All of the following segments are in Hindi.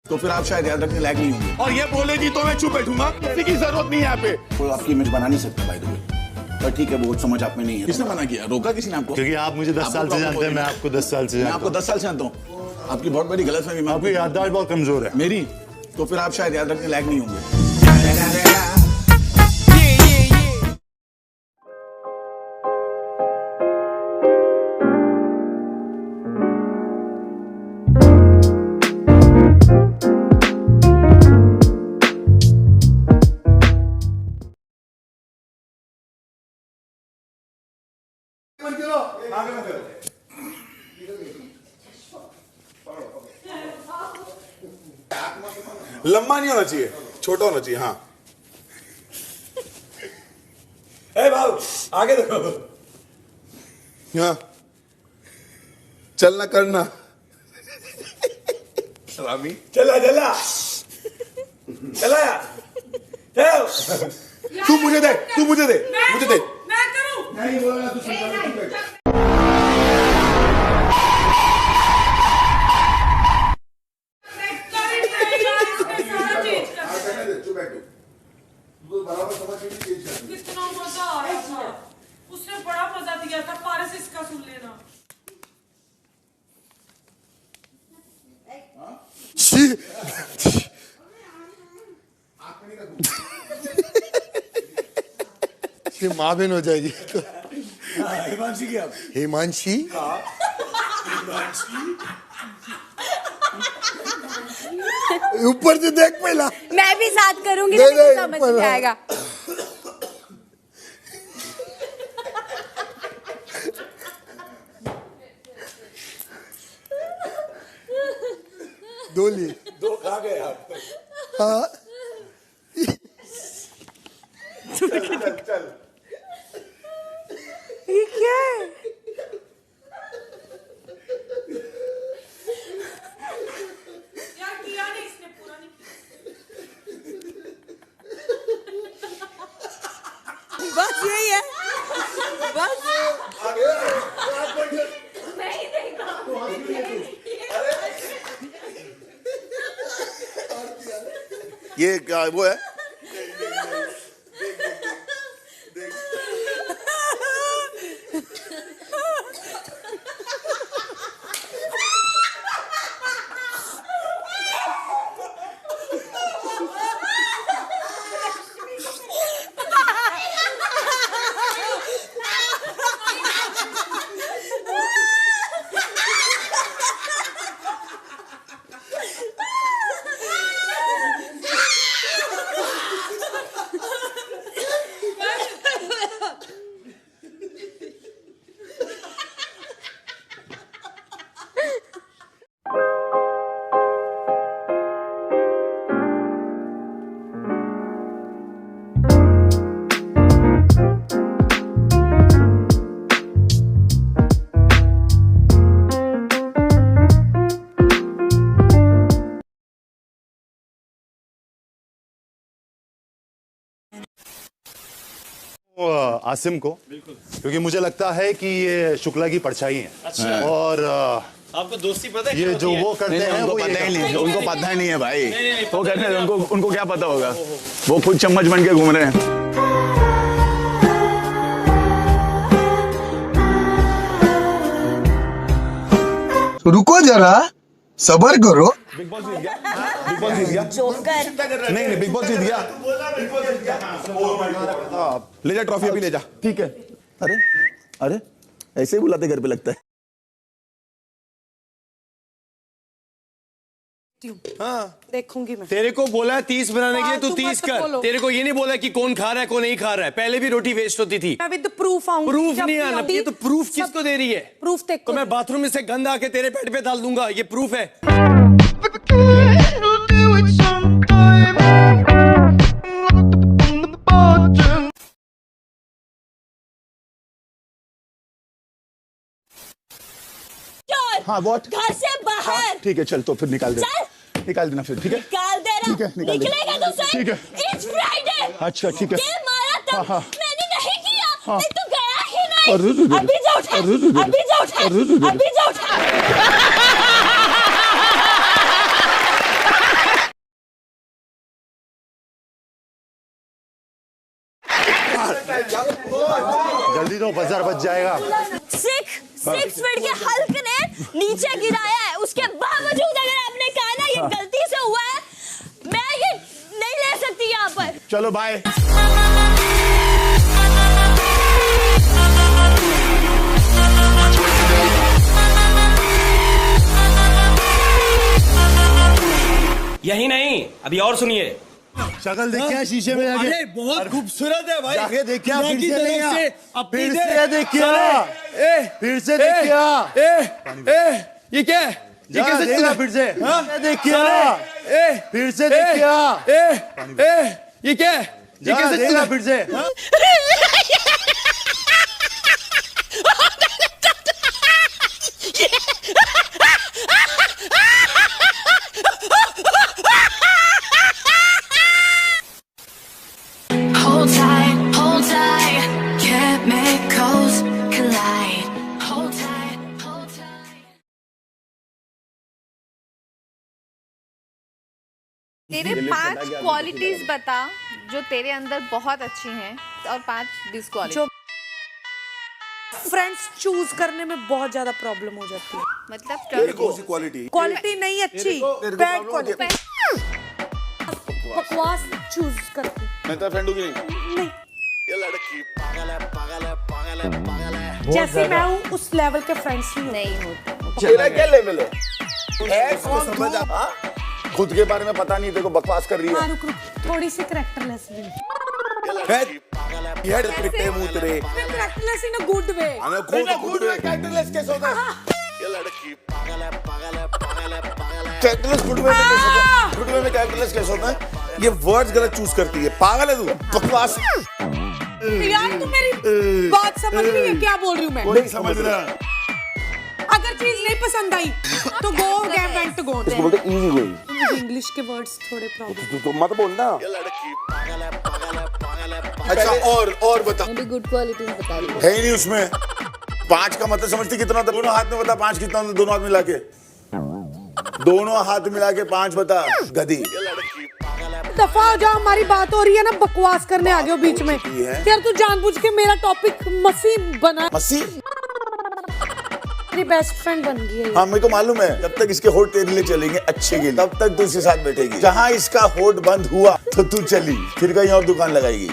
तो फिर आप शायद याद रखने लायक नहीं होंगे। और ये बोलेगी तो मैं चुप बैठूंगा, किसी की जरूरत नहीं है यहाँ पे। कोई आपकी इमेज बना नहीं सकता भाई तुम्हें, पर ठीक है, वो समझ आप में नहीं है। किसने मना किया? रोका किसी ने आपको? क्योंकि आप मुझे 10 साल से जानते हैं, मैं आपको 10 साल से मैं जानता आपको हूं। 10 साल से जानता हूँ। आपकी बहुत बड़ी गलतफहमी में। आपकी याददाश्त बहुत कमजोर है मेरी, तो फिर आप शायद याद रखने लायक नहीं होंगे। लंबा नहीं होना चाहिए, छोटा होना चाहिए। हाँ ए बाबू आगे देखो। हाँ चलना करना। सलामी चला चला चला यार, चल। तू मुझे दे, तू मुझे दे, मुझे दे। मैं करूं? नहीं बोला तू। कितना मजा आ रहा था, उसने बड़ा मजा दिया था। पारस इसका सुन लेना। ये माँ बहन हो जाएगी। हिमांशी की आप? हिमांशी ऊपर से देख पहला। मैं भी साथ करूंगी, नहीं, तो नहीं, समझ पर- में आएगा। दो लिए। दो खा गए आप। हाँ चल ये क्या है? यार किया नहीं इसने, पूरा नहीं किया। बस यही है, बस। नहीं देखा। ये क्या वो है? वो आसिम को, क्योंकि मुझे लगता है कि ये शुक्ला की परछाई है। अच्छा। और आपको दोस्ती पता है ये क्या जो होती है? वो करते हैं उनको वो पता ये ही नहीं, उनको पता ही नहीं है भाई। वो पता कहते हैं नहीं उनको क्या पता होगा। वो खुद चम्मच बन के घूम रहे हैं। रुको जरा, सबर करो। बिग बॉस जीत गया। बिग बॉस जीत गया। जोकर। नहीं बिग बॉस जीत गया। ले जा ट्रॉफी, अभी ले जा। ठीक है। अरे अरे, ऐसे ही बुलाते घर पे लगता है। हाँ देखूंगी मैं। तेरे को बोला है 30 बनाने के लिए, तू फालतू 30 मत कर। बोलो। तेरे को ये नहीं बोला कि कौन खा रहा है कौन नहीं खा रहा है। पहले भी रोटी वेस्ट होती थी। मैं विद प्रूफ आऊंगी। प्रूफ जब नहीं भी आना, आऊंगी, ये तो प्रूफ सब किसको दे रही है? प्रूफ देख तो मैं बाथरूम में से गंद आके तेरे पेट पे डाल दूंगा, ये प्रूफ है। हाँ वॉट? घर से बाहर। ठीक है चल, तो फिर निकाल दे, चल। निकाल देना फिर। ठीक है निकाल देना। ठीक है, निकाल दे। निकलेगा तो सही। ठीक है। It's Friday। अच्छा ठीक है। दिल मारा था, हाँ, हाँ। मैंने नहीं किया। हाँ। मैं तो गया ही अरे, नहीं। अरे, अभी जा उठा, अरे, अरे, अभी जा उठा, अरे, अरे, अभी जा उठा। जल्दी दो, बाजार बच जाएगा। 6 फीट के हल्क ने नीचे गिराया है, उसके बावजूद अगर आपने कहा ना ये गलती से हुआ है, मैं ये नहीं ले सकती यहाँ पर। चलो बाय। यही नहीं, अभी और सुनिए। शक्ल देखिए शीशे में जाके। अरे बहुत खूबसूरत है भाई। जाके देखिए, दुनिया फिर की से तरफ नहीं से आ। अपनी फिर दे- से देखिए, चले। फिर से देखिए। ये क्या है? ये जा, कैसे देखना चला? फिर से। हाँ? देखिए, चले। फिर से देखिए। ये क्या है? ये जा, कैसे देखना चला? फिर से। Hold tight, chemicals collide. Hold tight, hold tight. तेरे 5 क्वालिटीज बता जो तेरे अंदर बहुत अच्छी हैं और 5 डिसक्वालिटी। जो फ्रेंड्स चूज करने में बहुत ज्यादा प्रॉब्लम हो जाती है। मतलब कौन सी क्वालिटी? क्वालिटी नहीं अच्छी, बैड क्वालिटी, बकवास चूज करते। मैं तेरा फ्रेंड हूँ कि नहीं? नहीं, ये लड़की पागल है, पागल है, पागल है, पागल है। जैसे मैं हूँ उस लेवल के फ्रेंड्स नहीं होते। तेरा क्या लेवल है? कौन समझ आ? हाँ? खुद के बारे में पता नहीं, देखो बकवास कर रही हाँ, है। रुक रुक, थोड़ी सी करेक्टरलेस भी। ये पिट्टे मुतरे। Characterless in a good way. हमें गुड वे कैरेक्टरलेस कैसे होता है? ये लड़की पागल है, पागल है, पागल है, पागल है। कैरेक्टरलेस गुड वे में कैसे होता है? गुड वे में कैरेक्टरलेस कैसे होता है? ये वर्ड्स गलत चूज करती है। पागल है तू, बकवास। यार तू मेरी बात समझ रही है क्या बोल रही हूँ मैं? नहीं समझ रहा। अगर चीज नहीं पसंद आई तो go get went to go. इसको बोलते इजी गोइंग। मुझे इंग्लिश के वर्ड्स थोड़े प्रॉब्लम। तू मत बोलना। ये लड़की पागल है, पागल है, पागल है। अच्छा और बता। गुड क्वालिटीज बता रही है ही नहीं उसमें। 5 का मतलब समझती कितना था? दोनों हाथ में बता 5 कितना होता? दोनों हाथ मिला के। दोनों हाथ मिला के 5 बता, गधी। दफा हो जाओ, हमारी बात हो रही है ना, बकवास करने आ गए हो बीच में। यार तू जानबूझ के मेरा टॉपिक मसी बना। मसी? मेरी बेस्ट फ्रेंड बन गई है। हाँ मुझे तो मालूम है। जब तक इसके होठ तेरे लिए चलेंगे अच्छे के लिए, तब तक तू इसके साथ बैठेगी। जहाँ इसका होठ बंद हुआ तो तू चली, फिर कहीं और दुकान लगाएगी।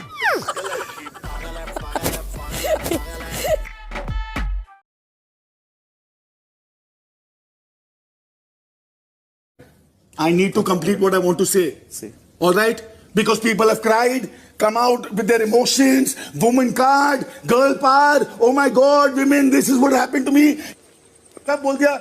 I need to complete what I want to say. All right? Because people have cried, come out with their emotions, woman card, girl part, oh my God, women, this is what happened to me. सब बोल दिया,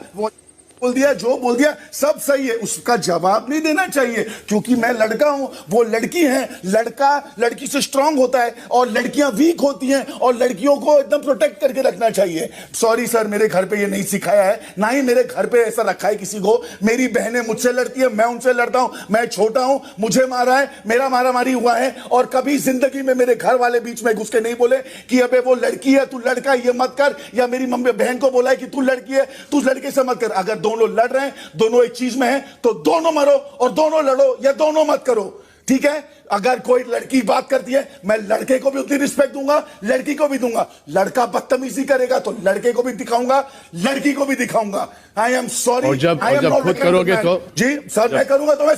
बोल दिया, जो बोल दिया सब सही है, उसका जवाब नहीं देना चाहिए क्योंकि मैं लड़का हूं, वो लड़की है। लड़का लड़की से स्ट्रांग होता है और लड़कियां वीक होती हैं और लड़कियों को एकदम प्रोटेक्ट करके रखना चाहिए। सॉरी सर, मेरे घर पे ये नहीं सिखाया है, ना ही मेरे घर पे ऐसा रखा है किसी को। मेरी बहनें मुझसे लड़ती है, मैं उनसे लड़ता हूं। मैं छोटा हूं, मुझे मारा है, मेरा मारामारी हुआ है और कभी जिंदगी में मेरे घर वाले बीच में घुस के नहीं बोले कि अबे वो लड़की है, तू लड़का ये मत कर, या मेरी मम्मी बहन को बोला है कि तू लड़की है, तू लड़के से मत कर। अगर दोनों लड़ रहे हैं, दोनों एक चीज में हैं, तो दोनों मरो और दोनों लड़ो या दोनों मत करो। ठीक है? अगर कोई लड़की बात करती है, मैं लड़के को भी उतनी रिस्पेक्ट दूंगा, लड़की को भी दूंगा। लड़का बदतमीजी करेगा तो लड़के को भी दिखाऊंगा, लड़की को भी दिखाऊंगा। I am sorry. और जब खुद करोगे तो? जी सर, मैं करूंगा तो मैं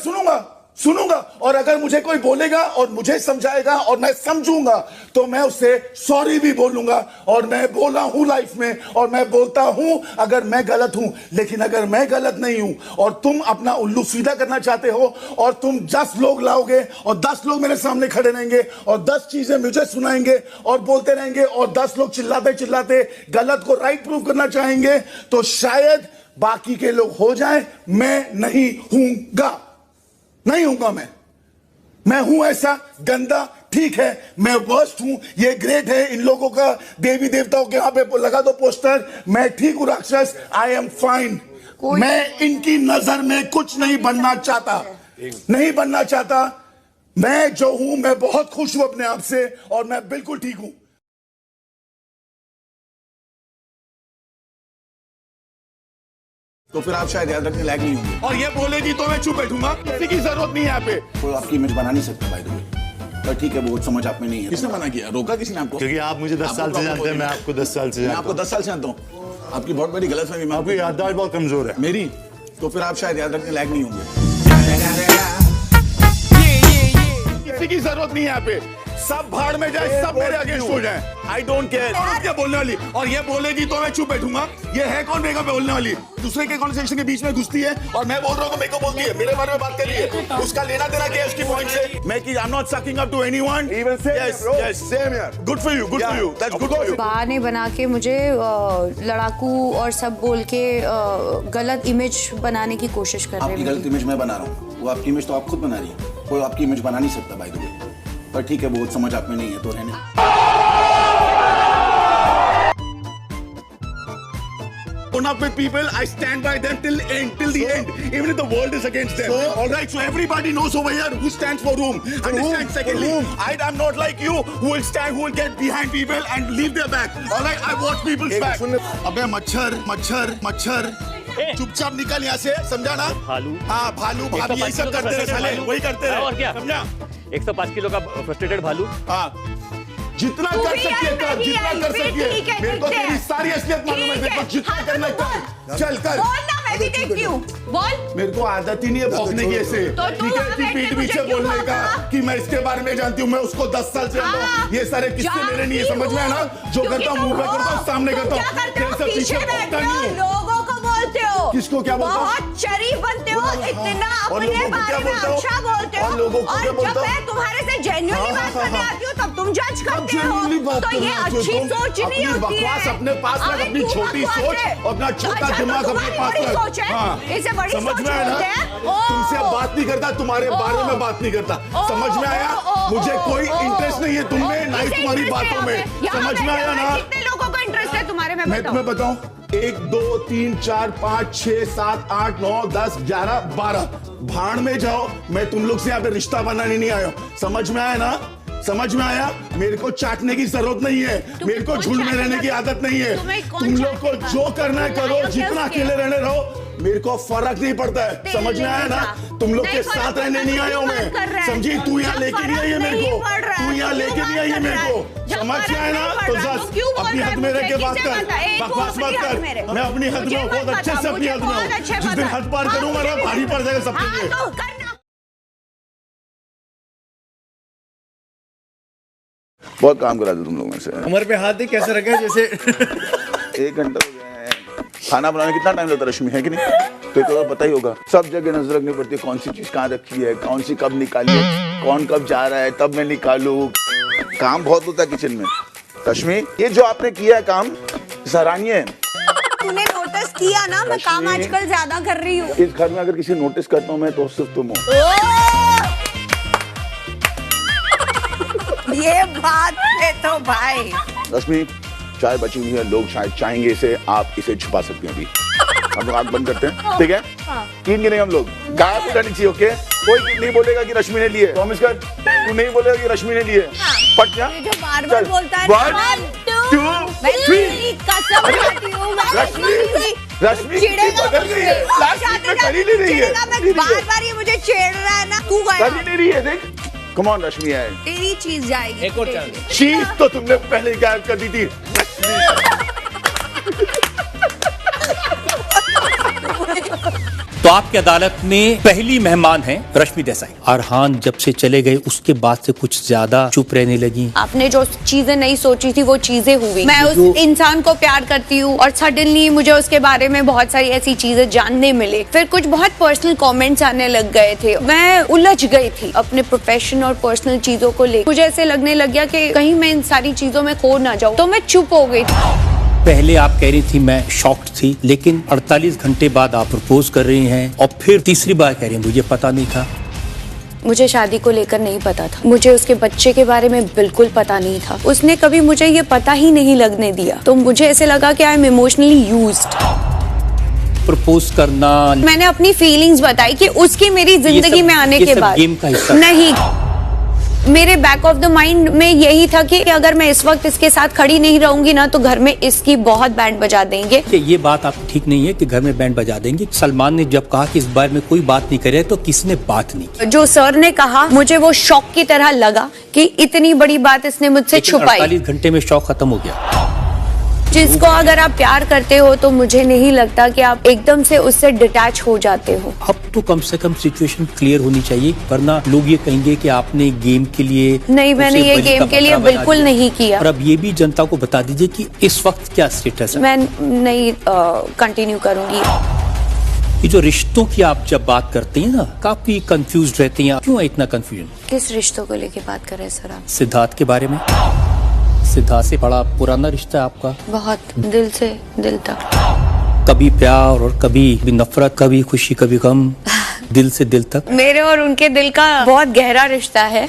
सुनूंगा और अगर मुझे कोई बोलेगा और मुझे समझाएगा और मैं समझूंगा तो मैं उससे सॉरी भी बोलूंगा। और मैं बोला हूं लाइफ में और मैं बोलता हूं अगर मैं गलत हूं, लेकिन अगर मैं गलत नहीं हूं और तुम अपना उल्लू सीधा करना चाहते हो और तुम 10 लोग लाओगे और 10 लोग मेरे सामने खड़े रहेंगे और 10 चीजें मुझे सुनाएंगे और बोलते रहेंगे और 10 लोग चिल्लाते चिल्लाते गलत को राइट प्रूव करना चाहेंगे, तो शायद बाकी के लोग हो जाए, मैं नहीं हूंगा। नहीं हूंगा मैं हूं ऐसा गंदा। ठीक है, मैं वर्स्ट हूं, ये ग्रेट है, इन लोगों का देवी देवताओं के यहां पे लगा दो पोस्टर। मैं ठीक हूं राक्षस, आई एम फाइन। मैं इनकी नजर में कुछ नहीं बनना चाहता, मैं जो हूं मैं बहुत खुश हूं अपने आप से और मैं बिल्कुल ठीक हूं। तो फिर आप शायद याद रखने लायक नहीं होंगे। और ये बोलेगी तो मैं चुप बैठूंगा, किसी की जरूरत नहीं है यहाँ पे। कोई आपकी इमेज बना नहीं सकता भाई। पर ठीक है वो समझ आप में नहीं है। किसने मना किया? रोका किसी ने आपको? क्योंकि आप मुझे 10 साल से जानते हैं, मैं आपको 10 साल से मैं जानता आपको हूं। 10 साल से जानता हूँ। आपकी बहुत बड़ी गलतफहमी में आपकी याददाश्त बहुत कमजोर है मेरी, तो फिर आप शायद याद रखने लायक नहीं होंगे। किसी की जरूरत नहीं है यहाँ पे, सब भाड़ में जाए, सब मेरे अगेंस्ट हो जाए। I don't care. क्या बोलने वाली, और ये बोलेगी तो मैं चुप बैठूंगा। ये है कौन मेरे पे बोलने वाली? दूसरे के कॉन्वर्सेशन के बीच में घुसती है और मैं बोल रहा हूँ तो मेरे को बोलती है, मेरे बारे में बात कर रही है। उसका लेना देना क्या है उसकी पॉइंट से? मैं कि I am not sucking up to anyone. Even same, Yes, bro. yes. Same here. Good for you, good for you. That's good for you. बहाने बना के मुझे लड़ाकू और सब बोल के गलत इमेज बनाने की कोशिश कर रहे आपकी हैं। गलत इमेज मैं बना रहा हूँ, वो आपकी इमेज तो आप खुद बना रही है। कोई आपकी इमेज बना नहीं सकता बाय द वे। पर ठीक है वो समझ आप में नहीं है तो रहने। Own up with people, I stand by them till the end, even if the world is against them. All right, so everybody knows over here who stands for whom. Understand? Secondly, I'm not like you who will get behind people and leave their back. All right, I watch people's back. अबे मच्छर मच्छर मच्छर, चुपचाप निकल यहाँ से, समझा ना? भालू। हाँ भालू भाभी यही सब करते रहे साले, वही करते रहे। और क्या? समझा? 105 किलो का फ्रस्ट्रेटेड भालू। हाँ, जितना कर सकती है कर, जितना कर सकती है। मेरे को तेरी सारी असलियत मालूम है, मेरे को जितना करना है कर, चल कर। मैं भी देखती हूँ, बोल। मेरे को आदत ही नहीं है भौंकने की ऐसे, तो तू ठीक है? वहाँ कि बैठ के पीठ मुझे पीछे क्यों बोलने का भौंका? कि मैं इसके बारे में जानती हूँ, मैं उसको 10 साल से जानता हूँ। ये सारे किस्से मेरे नहीं है, समझ में है ना? जो करता हूँ मुंह पे करता हूँ, सामने करता हूँ, तेरे से पीछे भौंकता नहीं हूँ। लोगों को बोलते हो, किसको क्या बोलता हूँ? बहुत शरीफ बनते हो, इतना और अपने लोगों को क्या बारे में बोलता हूँ? अच्छा बोलते हो। और लोगों को क्या और बोलता जब हूँ? मैं तुम्हारे से जेन्युइनली हाँ, बात हाँ, करने हाँ। आती हूँ तब तुम जज करते genuinely हो। बात तो ये करना चाहिए अच्छी तुम। सोच नहीं अपनी होती है। बकवास अपने पास रख, अरे अपनी तू छोटी बकवास सोच है। और अपना छोटा अच्छा, तो दिमाग अपने तुम्हारी पास बड़ी रख। सोच है? इसे बड़ी समझ सोच में आया बोलते ना? हैं? ओह। तुमसे बात नहीं करता, तुम्हारे बारे में बात नहीं करता। समझ में आया? मुझे कोई इंटरेस्ट नहीं है तुममें, ना ही तुम्हारी बातों में। समझ में आया ना? कितने लोगों को इंटरेस्ट है तुम्हारे में? मैं तुम्हें बताऊं, 1 2 3 4 5 6 7 8 9 10 11 12 भाड़ में जाओ। मैं तुम लोग से यहाँ पे रिश्ता बनाने नहीं आया हूं। समझ में आया ना? समझ में आया? मेरे को चाटने की जरूरत नहीं है, मेरे को झुंड में रहने की आदत नहीं है। तुम लोग को जो करना है करो, जितना अकेले रहने रहो, मेरे को फर्क नहीं पड़ता है। समझ में आया ना? तुम लोग के साथ रहने नहीं आया हूं मैं, समझी? तू यहाँ लेके नहीं आई है मेरे को, तू यहाँ लेके नहीं आई है मेरे को। समझ में आया ना? तो जस्ट अपनी हद में रह के बात कर, बकवास मत कर। मैं अपनी हद में हूं, बहुत अच्छे से अपनी हद में हूं। जिस दिन हद पार करूंगा ना, भारी पड़ जाएगा सबके लिए। बहुत काम करा दो तुम लोगों से। कमर पे हाथ दे कैसे रखे जैसे 1 घंटा हो गया है। खाना बनाने कितना टाइम लगता है रश्मि, है कि नहीं? तो तो पता ही होगा, सब जगह नजर रखनी पड़ती है, कौन सी चीज कहाँ रखी है, कौन सी कब निकाली है, कौन कब जा रहा है, तब मैं निकालूं। काम बहुत होता है किचन में। रश्मि, ये जो आपने किया है काम सराहनीय है। तूने नोटिस किया ना, मैं काम आजकल ज्यादा कर रही हूँ। इस घर में अगर किसी नोटिस करता हूँ मैं तो सिर्फ तुम हो। ये बात है तो भाई। रश्मि, चाय बची हुई है, लोग शायद चाहेंगे इसे, आप इसे छुपा सकते हैं अभी। हम लोग आंख बंद करते हैं, ठीक है? 3 गिने हम लोग, गायब उठानी चाहिए, ओके? कोई नहीं बोलेगा कि रश्मि ने लिए, प्रॉमिस कर। तू नहीं बोलेगा कि रश्मि ने लिए। पट जा। ये जो बार-बार बोलता है 1 2 मैं 3 तेरी कसम खाती हूँ, मैं रश्मि कितनी बदल गई है, लास्ट वीक में कर ही नहीं रही है। बार-बार ये मुझे छेड़ रहा है ना, तू कर गया। ही नहीं रही है, देख। कम ऑन रश्मि है, तेरी चीज जाएगी। एक और चांस। चीज तो तुमने पहले ही गायब कर दी थी। तो आपकी अदालत में पहली मेहमान है रश्मि देसाई। अरहान जब से चले गए उसके बाद से कुछ ज्यादा चुप रहने लगी। आपने जो चीजें नहीं सोची थी वो चीजें हुई। मैं उस इंसान को प्यार करती हूँ और सडनली मुझे उसके बारे में बहुत सारी ऐसी चीजें जानने मिले। फिर कुछ बहुत पर्सनल कमेंट्स आने लग गए थे। मैं उलझ गई थी अपने प्रोफेशन और पर्सनल चीजों को लेकर। मुझे ऐसे लगने लग गया कि कहीं मैं इन सारी चीजों में खो ना जाऊँ, तो मैं चुप हो गई थी। पहले आप कह रही थी मैं शॉक्ड थी, लेकिन 48 घंटे बाद आप प्रपोज कर रही हैं और फिर तीसरी बार कह रही हैं मुझे पता नहीं था। मुझे शादी को लेकर नहीं पता था, मुझे उसके बच्चे के बारे में बिल्कुल पता नहीं था। उसने कभी मुझे ये पता ही नहीं लगने दिया, तो मुझे ऐसे लगा कि I am emotionally used. Propose करना, मैंने अपनी फीलिंग्स बताई कि उसकी मेरी जिंदगी में आने के बाद गेम का हिस्सा नहीं। मेरे बैक ऑफ द माइंड में यही था कि अगर मैं इस वक्त इसके साथ खड़ी नहीं रहूंगी ना तो घर में इसकी बहुत बैंड बजा देंगे। कि ये बात आप ठीक नहीं है कि घर में बैंड बजा देंगे। सलमान ने जब कहा कि इस बारे में कोई बात नहीं करे तो किसने बात नहीं की। जो सर ने कहा मुझे वो शौक की तरह लगा कि इतनी बड़ी बात इसने मुझसे छुपाई। 48 घंटे में शौक खत्म हो गया। जिसको अगर आप प्यार करते हो तो मुझे नहीं लगता कि आप एकदम से उससे डिटैच हो जाते हो। अब तो कम से कम सिचुएशन क्लियर होनी चाहिए, वरना लोग ये कहेंगे कि आपने गेम के लिए नहीं, मैंने ये गेम के लिए बिल्कुल नहीं किया। और अब ये भी जनता को बता दीजिए कि इस वक्त क्या स्टेटस है। मैं नहीं कंटिन्यू करूंगी। ये जो रिश्तों की आप जब बात करते हैं ना, काफी कंफ्यूज रहते हैं। क्यों है इतना कंफ्यूजन? किस रिश्तों को लेके बात कर रहे हैं सर आप? सिद्धार्थ के बारे में। सिद्धार्थ से बड़ा पुराना रिश्ता है आपका, बहुत दिल से दिल तक। कभी प्यार और कभी नफरत, कभी खुशी कभी गम, दिल से दिल तक। मेरे और उनके दिल का बहुत गहरा रिश्ता है।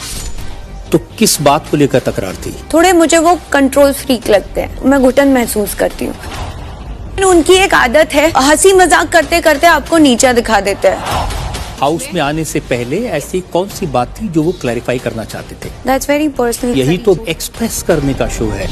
तो किस बात को लेकर तकरार थी? थोड़े मुझे वो कंट्रोल फ्रीक लगते हैं, मैं घुटन महसूस करती हूँ। उनकी एक आदत है, हंसी मजाक करते करते आपको नीचा दिखा देते हैं। हाउस में आने से पहले ऐसी कौन सी बात थी जो वो क्लैरिफाई करना चाहते थे? That's very personal. यही तो एक्सप्रेस करने का शो है।